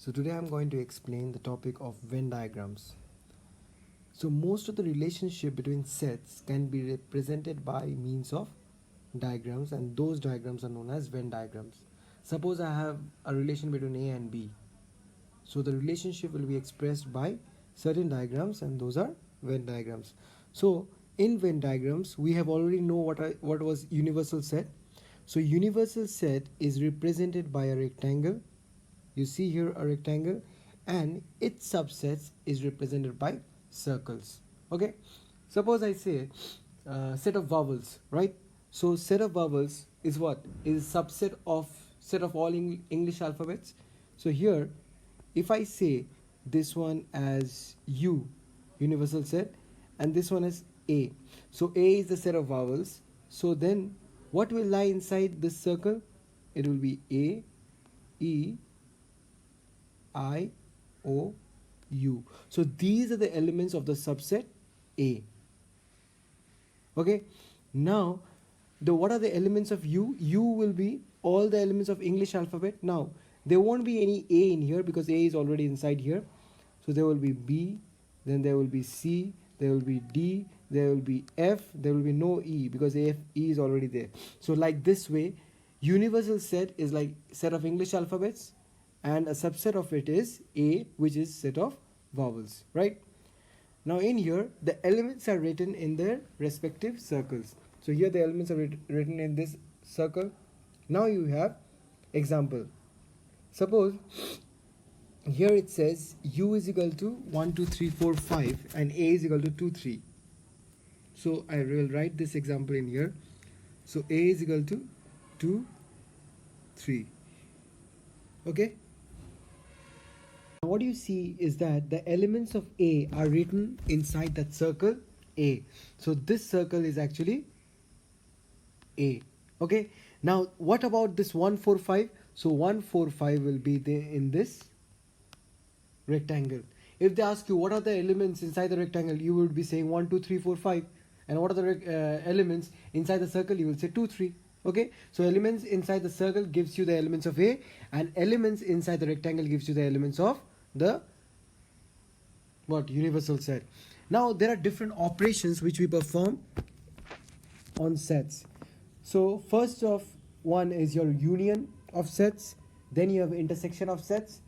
So today I'm going to explain the topic of Venn diagrams. So most of the relationship between sets can be represented by means of diagrams, and those diagrams are known as Venn diagrams. Suppose I have a relation between A and B. So the relationship will be expressed by certain diagrams, and those are Venn diagrams. So in Venn diagrams we have already know what was universal set. So universal set is represented by a rectangle. You see here a rectangle, and its subsets is represented by circles. Okay, suppose I say set of vowels, right? So set of vowels is what? Is subset of set of all English alphabets. So here if I say this one as U, universal set, and this one as A, so A is the set of vowels. So then what will lie inside this circle? It will be A, E, I, O, U. So these are the elements of the subset A. Okay, now what are the elements of U? U will be all the elements of English alphabet. Now there won't be any A in here because A is already inside here. So there will be B, then there will be C, there will be D, there will be F, there will be no E because E is already there. So like this way, universal set is like set of English alphabets, and a subset of it is A, which is set of vowels, right? Now in here the elements are written in their respective circles. So here the elements are written in this circle. Now you have example. Suppose here it says U is equal to 1 2 3 4 5 and A is equal to 2 3. So I will write this example in here. So A is equal to 2 3. Okay, what you see is that the elements of A are written inside that circle A. So this circle is actually A. Okay, now what about this 1 4 5? So 1 4 5 will be there in this rectangle. If they ask you what are the elements inside the rectangle, you would be saying 1 2 3 4 5. And what are the elements inside the circle? You will say 2 3. Okay, so elements inside the circle gives you the elements of A, and elements inside the rectangle gives you the elements of the universal set. Now there are different operations which we perform on sets. So first of one is your union of sets, then you have intersection of sets,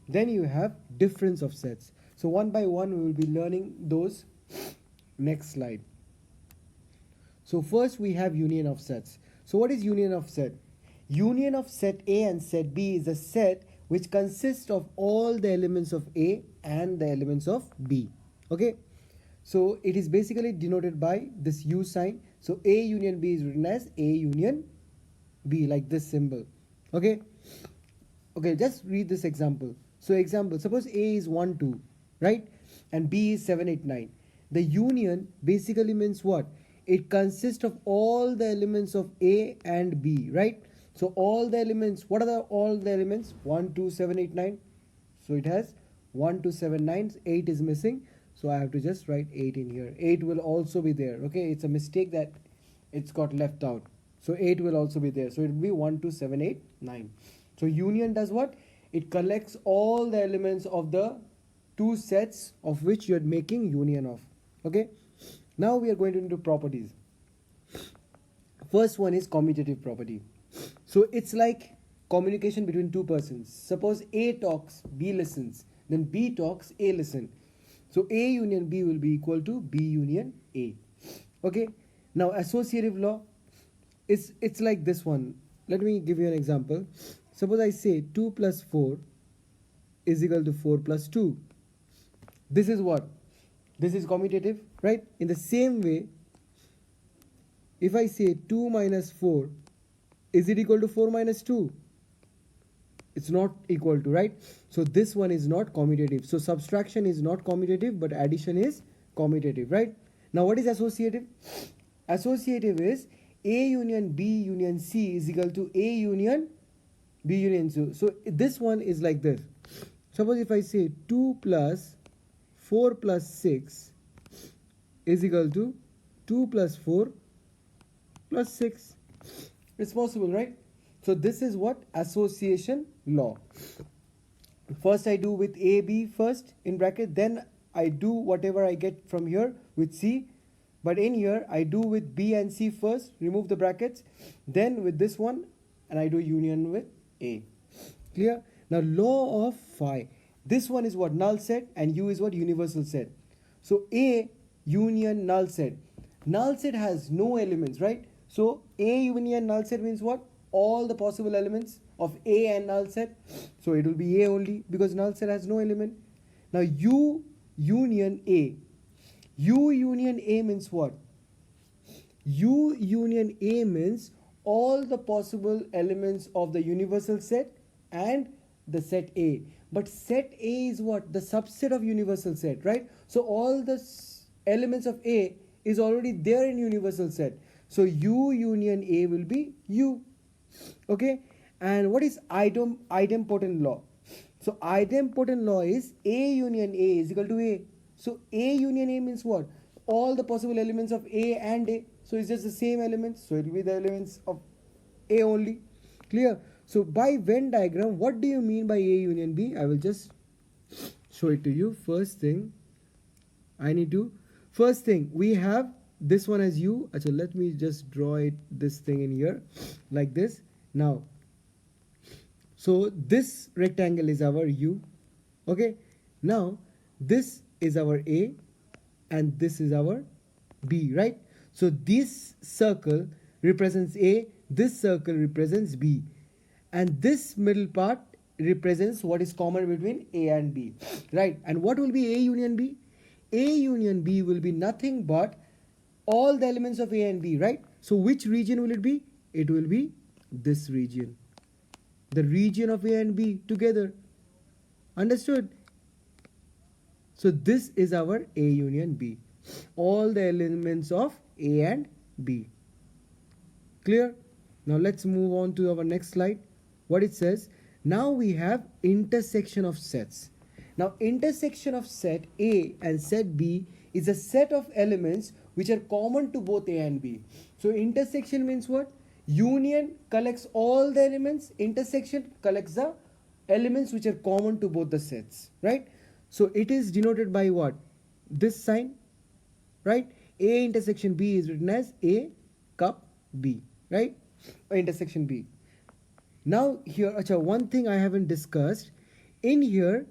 then you have difference of sets. So one by one we will be learning those. Next slide. So first we have union of sets. So what is union of set? Union of set A and set B is a set which consists of all the elements of A and the elements of B. Okay, so it is basically denoted by this U sign. So A union B is written as A union B, like this symbol. Okay, just read this example. So example, suppose A is 1 2, right, and B is 7 8 9. The union basically means what? It consists of all the elements of A and B, right? So all the elements, what are all the elements? 1 2 7 8 9. So it has 1 2 7 9. 8 is missing, so I have to just write 8 in here. 8 will also be there. Okay, it's a mistake that it's got left out. So 8 will also be there. So it will be 1 2 7 8 9. So union does what? It collects all the elements of the two sets of which you are making union of. Okay, now we are going into properties. First one is commutative property. So it's like communication between two persons. Suppose A talks, B listens, then B talks, A listen. So A union B will be equal to B union A. Okay, now associative law, it's like this one. Let me give you an example. Suppose I say 2 plus 4 is equal to 4 plus 2. This is what? This is commutative, right? In the same way, if I say 2 minus 4, is it equal to 4 minus 2? It's not equal to, right? So this one is not commutative. So subtraction is not commutative, but addition is commutative, right? Now what is associative? Associative is A union B union C is equal to A union B union C. So this one is like this. Suppose if I say 2 plus 4 plus 6 is equal to 2 plus 4 plus 6. It's possible, right? So this is what? Association law. First I do with A, B first in bracket, then I do whatever I get from here with C. But in here I do with B and C first, remove the brackets, then with this one, and I do union with A. Clear? Now law of phi. This one is what? Null set, and U is what? Universal set. So A union null set. Null set has no elements, right? So A union null set means what? All the possible elements of A and null set. So it will be A only because null set has no element. Now U union A. U union A means what? U union A means all the possible elements of the universal set and the set A. But set A is what? The subset of universal set, right? So all the elements of A is already there in universal set. So U union A will be U. Okay? And what is idempotent law? So idempotent law is A union A is equal to A. So A union A means what? All the possible elements of A and A. So it's just the same elements. So it will be the elements of A only. Clear? So by Venn diagram, what do you mean by A union B? I will just show it to you. First thing, we have this one as U. So let me just draw it, this thing in here like this. Now, so this rectangle is our U. Okay. Now, this is our A and this is our B, right? So this circle represents A, this circle represents B, and this middle part represents what is common between A and B, right? And what will be A union B? A union B will be nothing but all the elements of A and B, right? So which region will it be? It will be this region, the region of A and B together. Understood? So this is our A union B, all the elements of A and B. Clear? Now let's move on to our next slide. What it says, now we have intersection of sets. Now intersection of set A and set B is a set of elements which are common to both A and B. So intersection means what? Union collects all the elements, intersection collects the elements which are common to both the sets, right? So it is denoted by what? This sign, right? A intersection B is written as A cup B, right? Or intersection B. Now here, one thing I haven't discussed in here,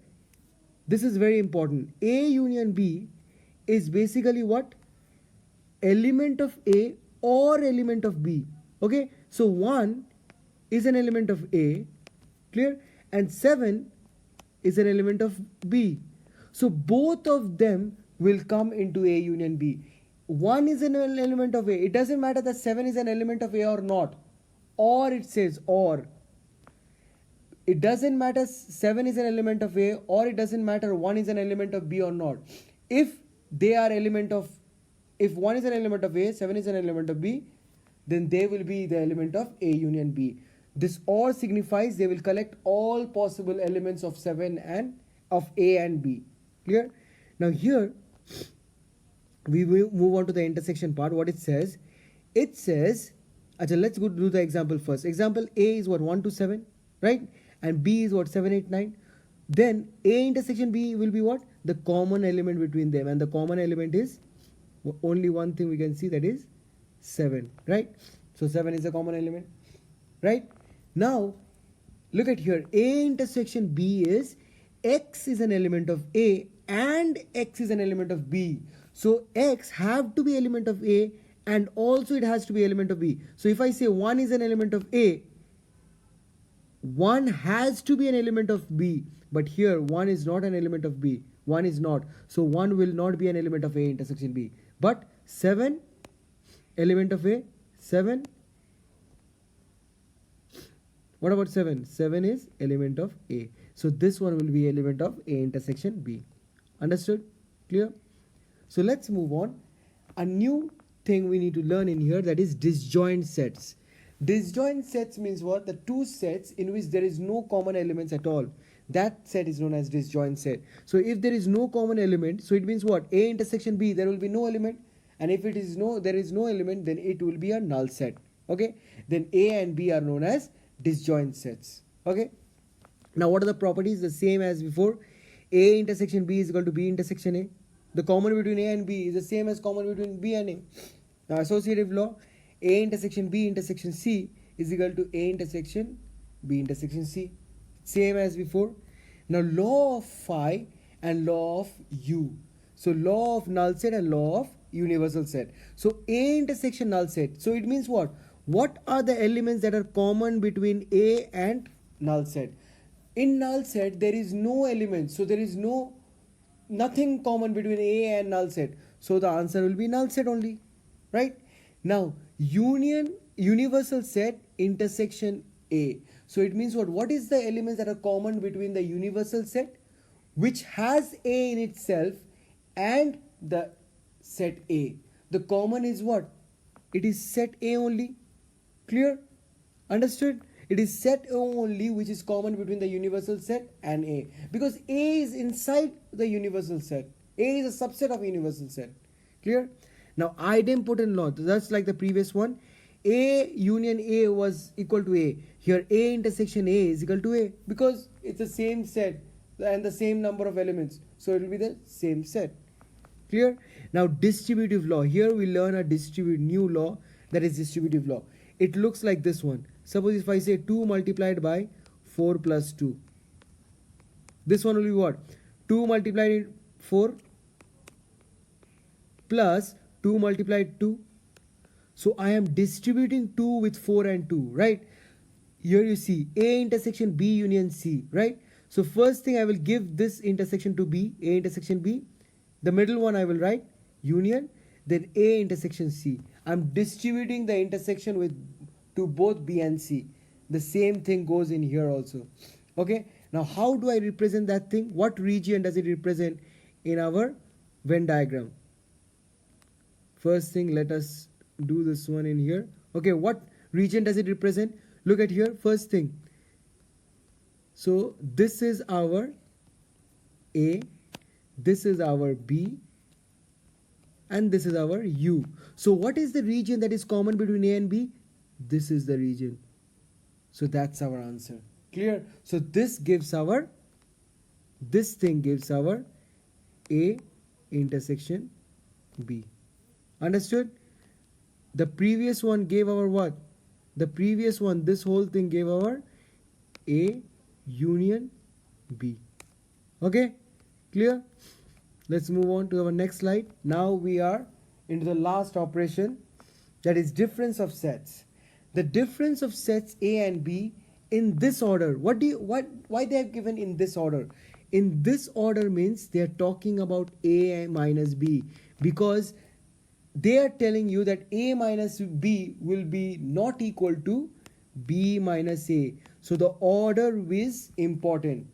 this is very important. A union B is basically what? Element of A or element of B. Okay, so 1 is an element of A, clear, and 7 is an element of B. So both of them will come into A union B. 1 is an element of A. It doesn't matter that 7 is an element of A or not. Or it says or. It doesn't matter 7 is an element of A, or it doesn't matter 1 is an element of B or not. If they are if 1 is an element of A, 7 is an element of B, then they will be the element of A union B. This or signifies they will collect all possible elements of 7 and of A and B. Clear? Now here we will move on to the intersection part. What it says, let's go do the example first. Example A is what? 1 to 7, right? And B is what? 7, 8, 9. Then A intersection B will be what? The common element between them, and the common element is only one thing we can see, that is 7, right? So 7 is a common element, right? Now look at here, A intersection B is X is an element of A and X is an element of B. So X have to be element of A and also it has to be element of B. So if I say 1 is an element of A, 1 has to be an element of B, but here 1 is not an element of B. 1 is not. So 1 will not be an element of A intersection B. But 7, element of A, 7. What about 7? 7 is element of A. So this one will be element of A intersection B. Understood? Clear? So let's move on. A new thing we need to learn in here, that is disjoint sets. Disjoint sets means what? The two sets in which there is no common elements at all. That set is known as disjoint set. So if there is no common element, so it means what? A intersection B, there will be no element. And if there is no element, then it will be a null set. Okay? Then A and B are known as disjoint sets. Okay? Now what are the properties? The same as before. A intersection B is equal to B intersection A. The common between A and B is the same as common between B and A. Now associative law, A intersection B intersection C is equal to A intersection B intersection C. Same as before. Now law of phi and law of U. So law of null set and law of universal set. So A intersection null set. So it means what? What are the elements that are common between A and null set? In null set there is no element, so there is nothing common between A and null set. So the answer will be null set only, right? Now universal set intersection A. So it means what? What is the elements that are common between the universal set which has A in itself and the set A? The common is what? It is set A only. Clear? Understood? It is set A only which is common between the universal set and A, because A is inside the universal set. A is a subset of universal set. Clear? Now idempotent law, that's like the previous one. A union A was equal to A. Here A intersection A is equal to A because it's the same set and the same number of elements. So it will be the same set. Clear? Now distributive law. Here we learn a new law, that is distributive law. It looks like this one. Suppose if I say 2 multiplied by 4 plus 2. This one will be what? 2 multiplied by 4 plus 2 multiplied 2. So I am distributing 2 with 4 and 2, right? Here you see A intersection B union C, right? So first thing I will give this intersection to B, A intersection B. The middle one I will write union, then A intersection C. I'm distributing the intersection to both B and C. The same thing goes in here also. Okay, now how do I represent that thing? What region does it represent in our Venn diagram? First thing, let us do this one in here. Okay, what region does it represent? Look at here, first thing. So this is our A, this is our B, and this is our U. So what is the region that is common between A and B? This is the region. So that's our answer. Clear? So this thing gives our A intersection B. Understood? The previous one gave our what? The previous one, this whole thing gave our A union B. Okay? Clear? Let's move on to our next slide. Now we are into the last operation, that is difference of sets. The difference of sets A and B in this order. Why they have given in this order? In this order means they are talking about A minus B, because they are telling you that A minus B will be not equal to B minus A. So the order is important.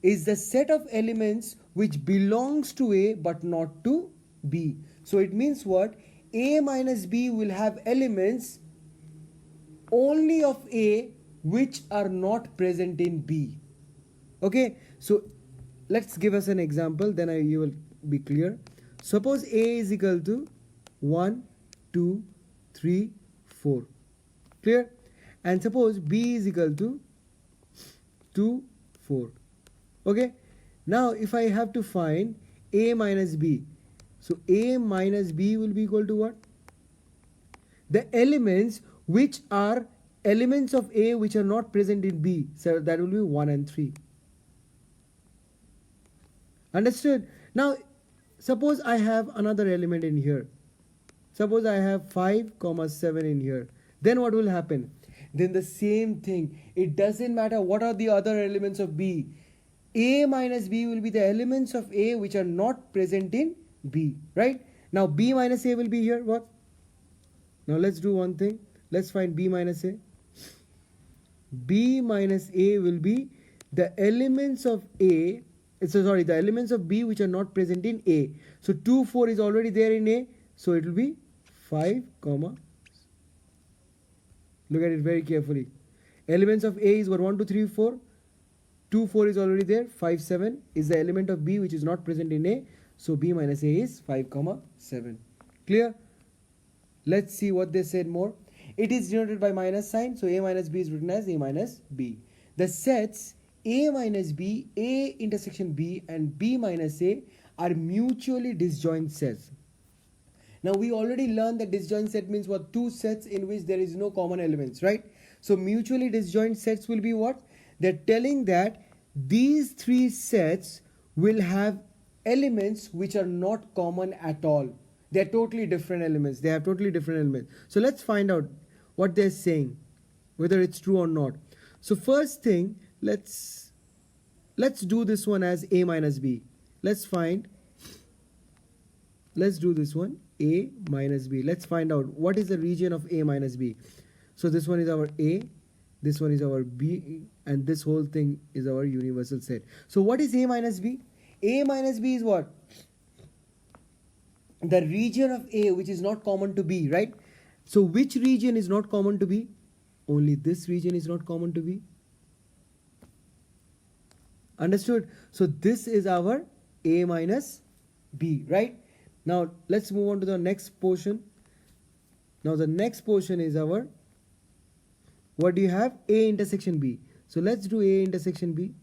Is the set of elements which belongs to A but not to B. So it means what? A minus B will have elements only of A which are not present in B. Okay, so let's give us an example, then you will be clear. Suppose A is equal to 1, 2, 3, 4. Clear? And suppose B is equal to 2, 4. Okay, now if I have to find A minus B, so A minus B will be equal to what? The elements which are elements of A which are not present in B, so that will be 1 and 3. Understood? Now suppose I have another element in here. Suppose I have 5, 7 in here. Then what will happen? Then the same thing. It doesn't matter what are the other elements of B. A minus B will be the elements of A which are not present in B, right? Now B minus A will be here, what? Now let's do one thing. Let's find B minus A. B minus A will be the elements of A, the elements of B which are not present in A. So 2, 4 is already there in A, so it will be 5, look at it very carefully. Elements of A is what? 1, 2, 3, 4. 2, 4 is already there. 5, 7 is the element of B which is not present in A. So B minus A is 5, 7. Clear? Let's see what they said more. It is denoted by minus sign. So A minus B is written as A minus B. The sets A minus B, A intersection B and B minus A are mutually disjoint sets. Now we already learned that disjoint set means what? Two sets in which there is no common elements, right? So mutually disjoint sets will be what? They're telling that these three sets will have elements which are not common at all. They're totally different elements. They have totally different elements. So let's find out what they're saying, whether it's true or not. So first thing, let's do this one as A minus B. Let's do this one A minus B. Let's find out what is the region of A minus B. So this one is our A, this one is our B, and this whole thing is our universal set. So what is A minus B? A minus B is what? The region of A which is not common to B, right? So which region is not common to B? Only this region is not common to B. Understood? So this is our A minus B, right? Now let's move on to the next portion. Now the next portion is our, what do you have? A intersection B. So let's do A intersection B.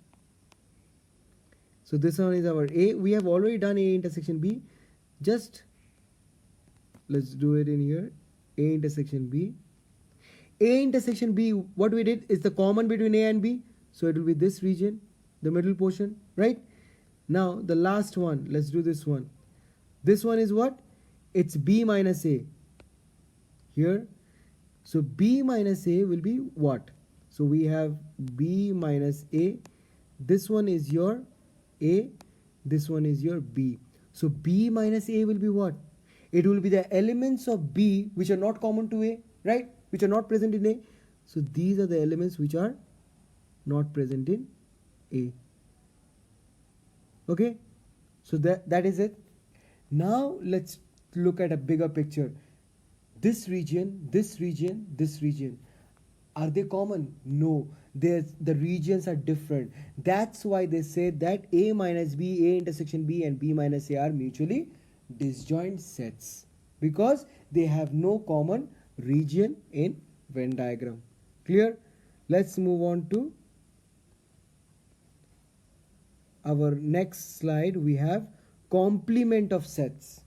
So this one is our A. We have already done A intersection B. Just let's do it in here. A intersection B. A intersection B, what we did is the common between A and B. So it will be this region, the middle portion, right? Now the last one, let's do this one. This one is what? It's B minus A. Here. So B minus A will be what? So we have B minus A. This one is your A. This one is your B. So B minus A will be what? It will be the elements of B which are not common to A, right? Which are not present in A. So these are the elements which are not present in A. Okay? So that is it. Now let's look at a bigger picture. This region, this region, this region. Are they common? No. The regions are different. That's why they say that A minus B, A intersection B and B minus A are mutually disjoint sets. Because they have no common region in Venn diagram. Clear? Let's move on to our next slide. We have complement of sets.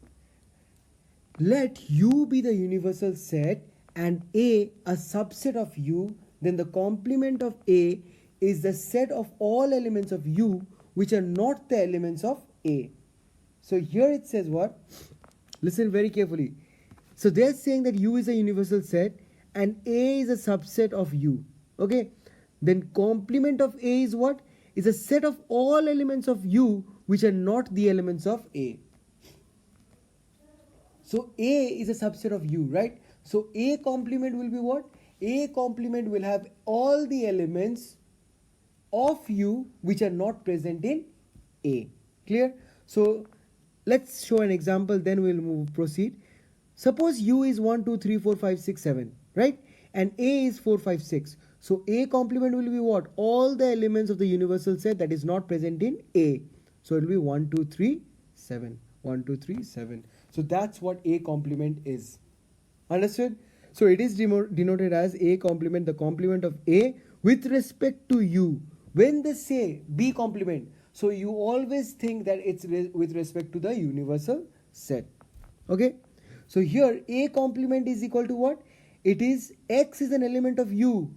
Let U be the universal set and A a subset of U, then the complement of A is the set of all elements of U which are not the elements of A. So here it says what? Listen very carefully. So they're saying that U is a universal set and A is a subset of U. Okay? Then complement of A is what? Is a set of all elements of U which are not the elements of A. So A is a subset of U, right? So A complement will be what? A complement will have all the elements of U which are not present in A. Clear? So let's show an example, then we'll proceed. Suppose U is 1, 2, 3, 4, 5, 6, 7, right? And A is 4, 5, 6. So A complement will be what? All the elements of the universal set that is not present in A. So it will be 1, 2, 3, 7. 1, 2, 3, 7. So that's what A complement is. Understood? So it is denoted as A complement, the complement of A with respect to U. When they say B complement, so you always think that it's with respect to the universal set. Okay? So here A complement is equal to what? It is X is an element of U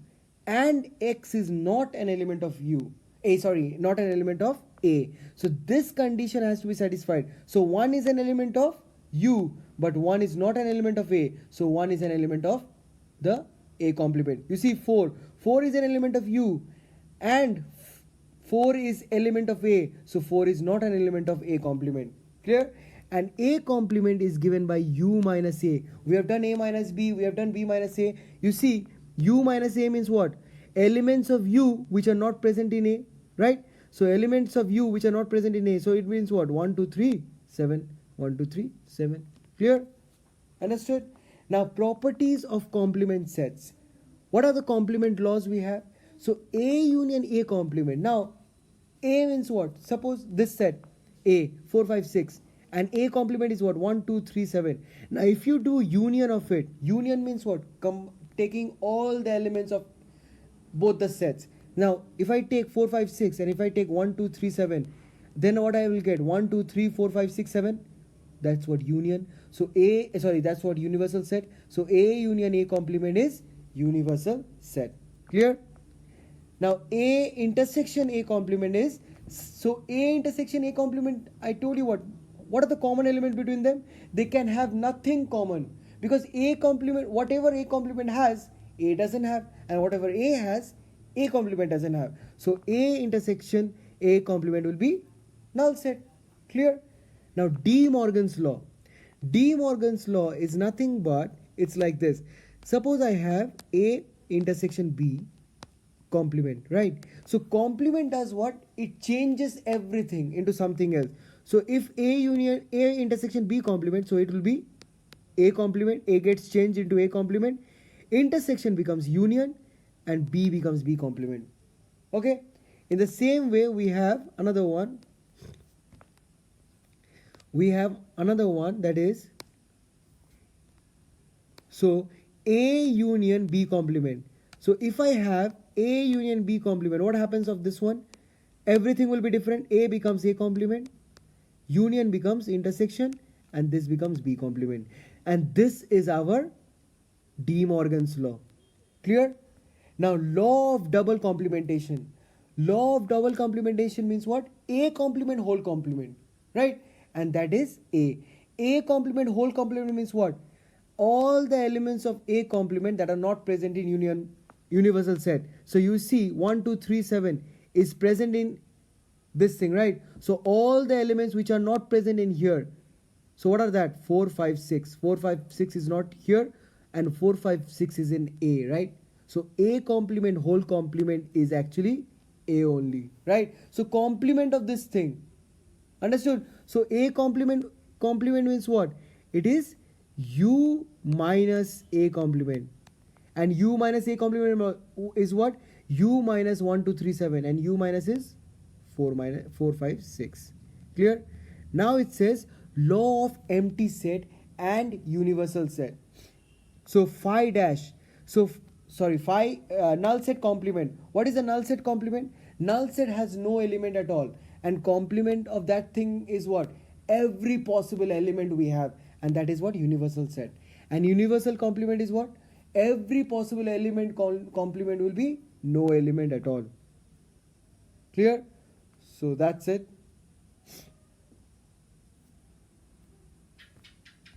and X is not an element of U. Not an element of A. So this condition has to be satisfied. So 1 is an element of U, but 1 is not an element of A. So 1 is an element of the A complement. You see 4. 4 is an element of U and 4 is element of A. So 4 is not an element of A complement. Clear? And A complement is given by U minus A. We have done A minus B. We have done B minus A. You see U minus A means what? Elements of U which are not present in A. Right? So elements of U which are not present in A. So it means what? 1, 2, 3, 7. 1, 2, 3, 7. Clear? Understood? Now properties of complement sets. What are the complement laws we have? So A union A complement. Now A means what? Suppose this set A 4, 5, 6 and A complement is what? 1, 2, 3, 7. Now if you do union of it, union means what? Taking all the elements of both the sets. Now if I take 4 5 6 and if I take 1 2 3 7, then what I will get? 1 2 3 4 5 6 7. That's what union. So that's what universal set. So A union A complement is universal set. Clear? Now A intersection A complement is, so A intersection A complement, I told you what are the common elements between them? They can have nothing common, because A complement, whatever A complement has, A doesn't have, and whatever A has, A complement doesn't have. So A intersection A complement will be null set. Clear? Now De Morgan's law. De Morgan's law is nothing but, it's like this. Suppose I have A intersection B complement, right? So complement does what? It changes everything into something else. So if A intersection B complement, so it will be A complement. A gets changed into A complement. Intersection becomes union, and B becomes B complement. Okay? In the same way, we have another one. That is, so A union B complement. So if I have A union B complement, what happens of this one? Everything will be different. A becomes A complement, union becomes intersection, and this becomes B complement. And this is our De Morgan's law. Clear? Now law of double complementation. Law of double complementation means what? A complement whole complement, right? And that is A. A complement whole complement means what? All the elements of A complement that are not present in universal set. So you see 1 2 3 7 is present in this thing, right? So all the elements which are not present in here, so what are that? 4 5 6. 4 5 6 is not here, and 4 5 6 is in A, right? So A complement whole complement is actually A only, right? So complement of this thing, understood? So A complement means what? It is U minus A complement, and U minus A complement is what? U minus 1 2 3 7, and U minus is 4 5 6. Clear? Now it says law of empty set and universal set. So phi dash, phi null set complement. What is a null set complement? Null set has no element at all, and complement of that thing is what? Every possible element we have, and that is what? Universal set. And universal complement is what? Every possible element complement will be no element at all. Clear? So that's it.